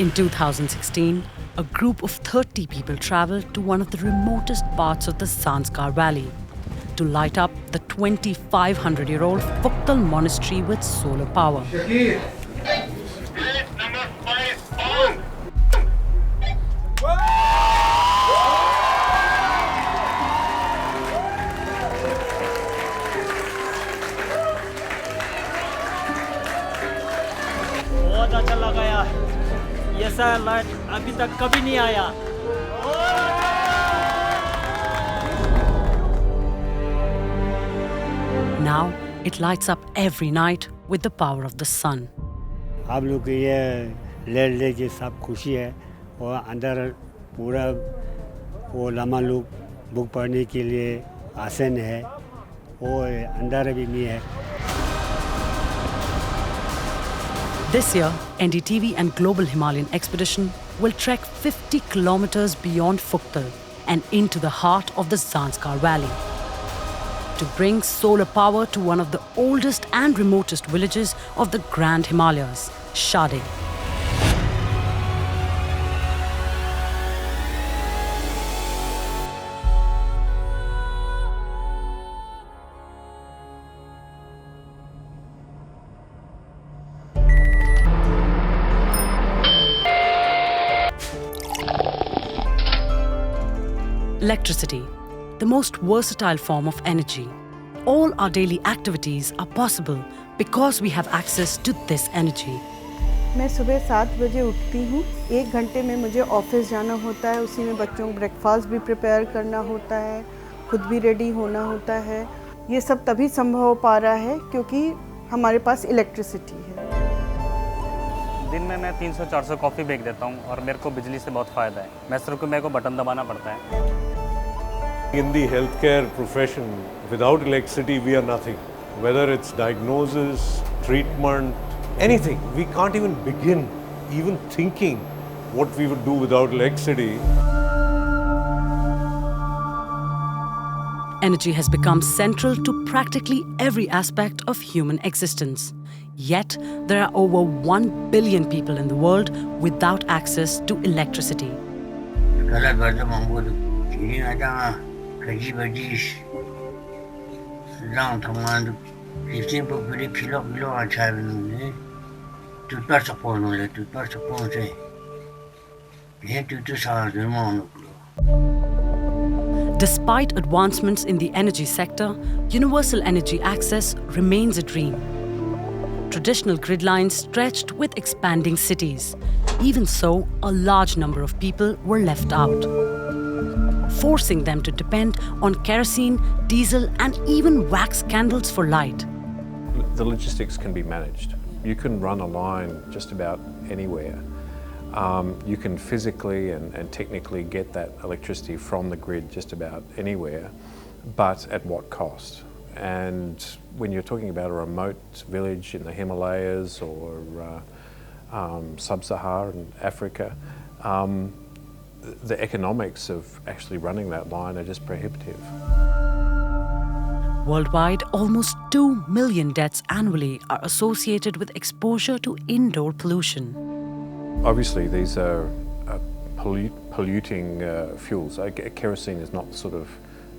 In 2016, a group of 30 people traveled to one of the remotest parts of the Zanskar Valley to light up the 2,500-year-old Phugtal monastery with solar power. बहुत अच्छा लगा यार, ये सा light अभी तक कभी नहीं आया। Now it lights up every night with the power of the sun. आप लोग के ये ले के सब खुशी है और अंदर पूरा वो लम्हा लोग बुक पढ़ने के लिए आसन है और अंदर भी नहीं है. This year, NDTV and Global Himalayan Expedition will trek 50 kilometers beyond Phugtal and into the heart of the Zanskar Valley to bring solar power to one of the oldest and remotest villages of the Grand Himalayas, Shade. Electricity, the most versatile form of energy. All our daily activities are possible because we have access to this energy. मैं सुबह 7 बजे उठती हूँ. 1 घंटे में मुझे office जाना होता है. उसी में बच्चों को ब्रेकफास्ट भी प्रिपेयर करना होता है, खुद भी रेडी होना होता है. ये सब तभी संभव हो पा रहा है क्योंकि हमारे पास इलेक्ट्रिसिटी है. दिन में मैं 300-400 कॉफ़ी बेच देता हूँ और मेरे को बिजली से बहुत फ़ायदा है. मैं सिर्फ मेरे को बटन दबाना पड़ता है. In the healthcare profession, without electricity, we are nothing. Whether it's diagnosis, treatment, anything. We can't even begin even thinking what we would do without electricity. Energy has become central to practically every aspect of human existence. Yet, there are over 1 billion people in the world without access to electricity. Despite advancements in the energy sector, universal energy access remains a dream. Traditional grid lines stretched with expanding cities. Even so, a large number of people were left out, forcing them to depend on kerosene, diesel, and even wax candles for light. The logistics can be managed. You can run a line just about anywhere. You can physically and technically get that electricity from the grid just about anywhere, but at what cost? And when you're talking about a remote village in the Himalayas or sub-Saharan Africa, the economics of actually running that line are just prohibitive. Worldwide, almost 2 million deaths annually are associated with exposure to indoor pollution. Obviously, these are polluting fuels. Kerosene is not the sort of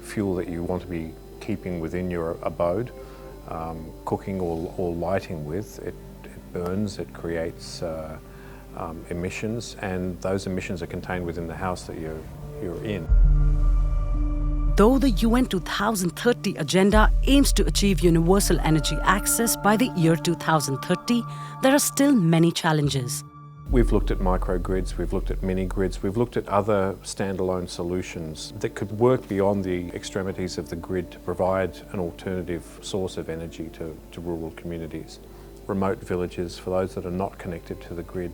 fuel that you want to be keeping within your abode, cooking or lighting with. It burns, it creates emissions, and those emissions are contained within the house that you're in. Though the UN 2030 agenda aims to achieve universal energy access by the year 2030, there are still many challenges. We've looked at microgrids, we've looked at mini-grids, we've looked at other standalone solutions that could work beyond the extremities of the grid to provide an alternative source of energy to rural communities. Remote villages, for those that are not connected to the grid,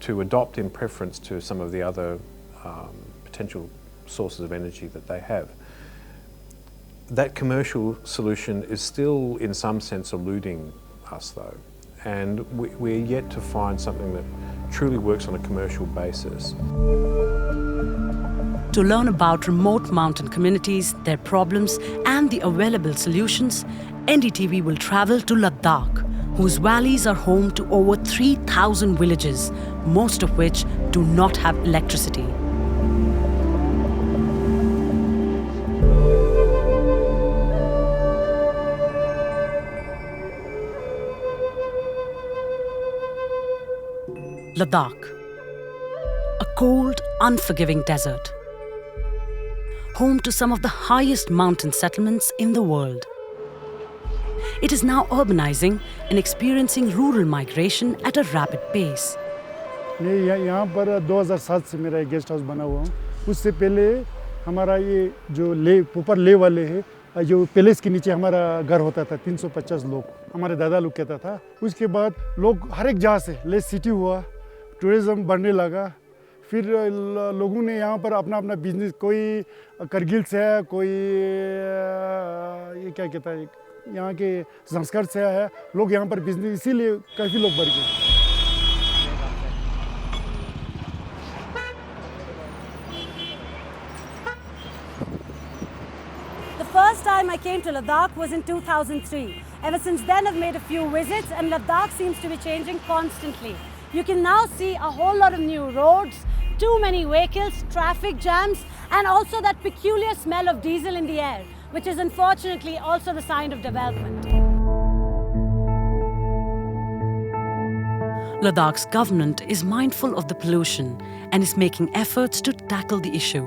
to adopt in preference to some of the other potential sources of energy that they have. That commercial solution is still in some sense eluding us though, and we're yet to find something that truly works on a commercial basis. To learn about remote mountain communities, their problems and the available solutions, NDTV will travel to Ladakh, whose valleys are home to over 3,000 villages, most of which do not have electricity. Ladakh, a cold, unforgiving desert, home to some of the highest mountain settlements in the world. It is now urbanizing and experiencing rural migration at a rapid pace. मैं यहाँ पर 2007 से मेरा एक guest house बना हुआ हूँ। उससे पहले हमारा ये जो ऊपर ले वाले है जो पैलेस के नीचे हमारा घर होता था 350 लोग हमारे दादा लोग कहता था। उसके बाद लोग हर एक जगह से ले सिटी हुआ, टूरिज्म बढ़ने लगा। फिर लोगों ने यहाँ पर अपना अपना बिजनेस, कोई करगिल से है, कोई ये क्या कहता है यहाँ के ज़ंस्कार से है, लोग यहाँ पर बिजनेस, इसीलिए काफ़ी लोग बढ़ गए। The first time I came to Ladakh was in 2003. Ever since then I've made a few visits and Ladakh seems to be changing constantly. You can now see a whole lot of new roads, too many vehicles, traffic jams, and also that peculiar smell of diesel in the air, which is unfortunately also the sign of development. Ladakh's government is mindful of the pollution and is making efforts to tackle the issue.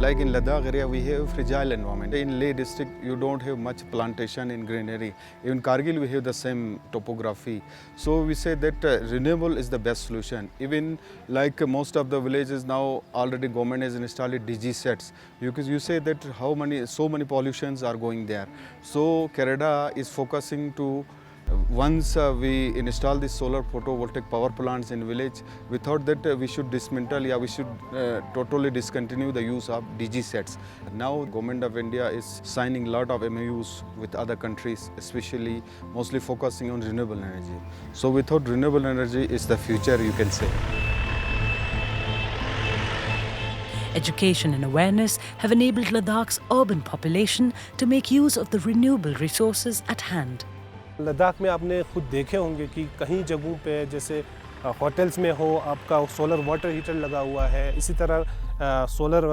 Like in Ladakh area, we have fragile environment. In Leh district, you don't have much plantation in greenery. In Kargil, we have the same topography. So we say that renewable is the best solution. Even like most of the villages now, already government has installed DG sets. Because you say that so many pollutions are going there. So Kerala is focusing to once we install these solar photovoltaic power plants in village, we thought that we should dismantle, we should totally discontinue the use of DG sets. Now Government of India is signing a lot of MOUs with other countries, especially mostly focusing on renewable energy. So we thought renewable energy is the future, you can say. Education and awareness have enabled Ladakh's urban population to make use of the renewable resources at hand. Ladakh में आपने खुद देखे होंगे कि कहीं जगहों पे जैसे होटल्स में हो आपका सोलर वाटर हीटर लगा हुआ है, इसी तरह सोलर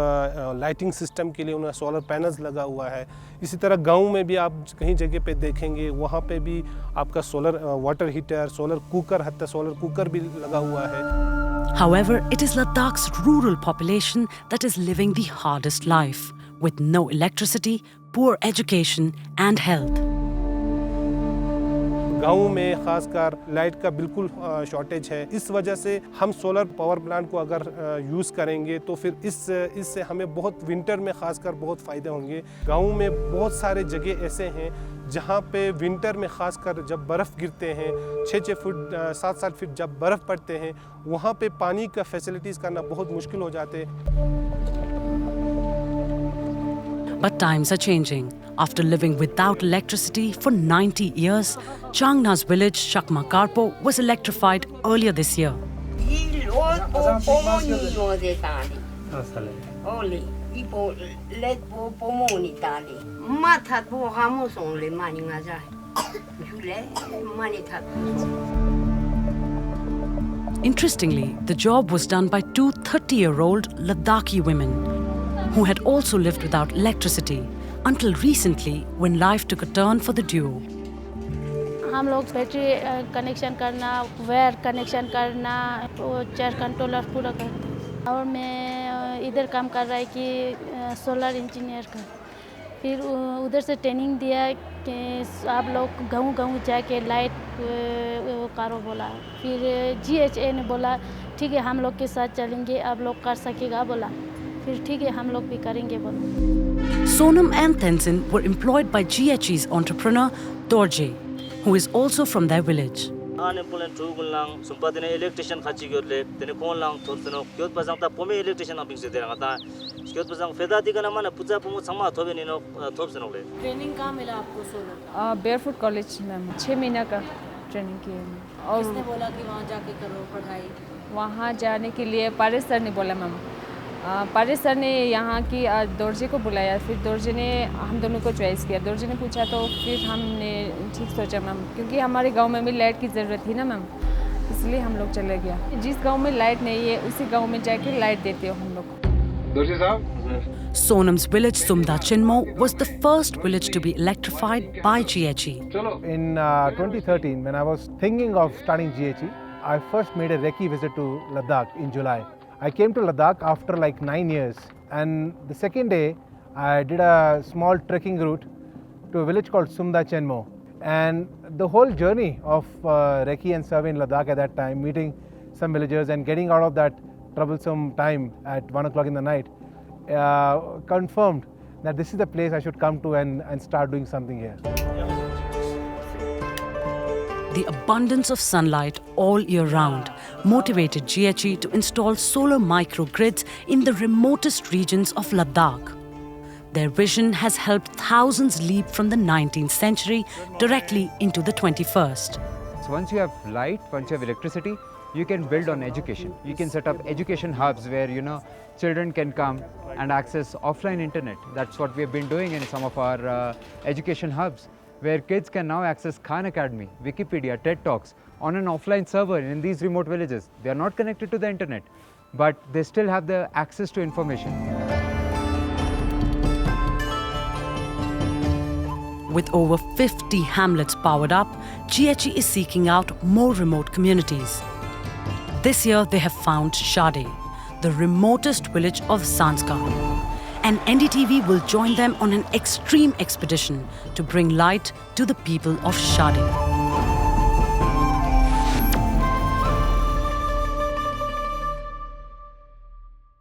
लाइटिंग सिस्टम के लिए उन्हें सोलर पैनल्स लगा हुआ है। इसी तरह गांव में भी आप कहीं जगह पे देखेंगे वहाँ पे भी आपका solar water heater, solar cooker, हत्ता सोलर कुकर भी लगा हुआ है। However, it is Ladakh's rural population that is living the hardest life, with no electricity, poor education and health. गाँव में खासकर लाइट का बिल्कुल शॉर्टेज है। इस वजह से हम सोलर पावर प्लांट को अगर यूज़ करेंगे तो फिर इससे हमें बहुत विंटर में खासकर बहुत फ़ायदे होंगे। गाँव में बहुत सारे जगह ऐसे हैं जहाँ पे विंटर में खासकर जब बर्फ़ गिरते हैं 6-6 फुट 7-7 फीट जब बर्फ़ पड़ते हैं वहाँ पे पानी का फैसिलिटीज़ करना बहुत मुश्किल हो जाते हैं। But times are changing. After living without electricity for 90 years, Changna's village, Chakma Karpo, was electrified earlier this year. Interestingly, the job was done by two 30-year-old Ladakhi women who had also lived without electricity until recently when life took a turn for the duo. हम लोग battery connection करना, wire connection करना, chair controller पूरा करते हैं। और मैं इधर काम कर रहा है कि सोलर इंजीनियर का। फिर उधर से ट्रेनिंग दिया कि आप लोग गाँव जाके लाइट करो बोला। फिर GHA ने बोला ठीक है हम लोग के साथ चलेंगे, आप लोग कर सकेगा बोला। फिर ठीक है हम लोग भी करेंगे बोला। Sonam and Tenzin were employed by GHE's entrepreneur Dorje, who is also from their village. Unemployed lang sumpadine electrician khachi gorle tene phone lang thorteno kyot pasang ta pome electrician aping se deranga ta kyot pasang feda digana mana puja pomo sama thobe ni no thopseno le training कहाँ मिला आपको solar? Barefoot college ma'am 6 महीना का training की है। किसने बोला कि वहाँ जाके करो पढ़ाई? वहाँ जाने के लिए पारिस सर ने बोला मैम। पारिस सर ने यहाँ की दर्जे को बुलाया, फिर दर्जे ने हम दोनों को चॉइस किया। दर्जे ने पूछा तो फिर हमने ठीक सोचा मैम, क्योंकि हमारे गांव में भी लाइट की ज़रूरत थी ना मैम, इसलिए हम लोग चले गया। जिस गांव में लाइट नहीं है उसी गांव में जाके लाइट देते हो हम लोग। दर्जे साहब, Sonam's village Sumda Chinmo was the first village to be electrified by GHE. In 2013, when I was thinking of starting GHE, I first made a recce visit to Ladakh in July. I came to Ladakh after like 9 years, and the second day I did a small trekking route to a village called Sumda Chinmo. And the whole journey of recce and survey in Ladakh at that time, meeting some villagers and getting out of that troublesome time at 1 o'clock in the night, confirmed that this is the place I should come to and start doing something here. The abundance of sunlight all year round motivated GHE to install solar microgrids in the remotest regions of Ladakh. Their vision has helped thousands leap from the 19th century directly into the 21st. So once you have light, once you have electricity, you can build on education. You can set up education hubs where, children can come and access offline internet. That's what we have been doing in some of our education hubs, where kids can now access Khan Academy, Wikipedia, TED Talks on an offline server in these remote villages. They are not connected to the internet, but they still have the access to information. With over 50 hamlets powered up, GHE is seeking out more remote communities. This year they have found Shade, the remotest village of Zanskar. And NDTV will join them on an extreme expedition to bring light to the people of Shade.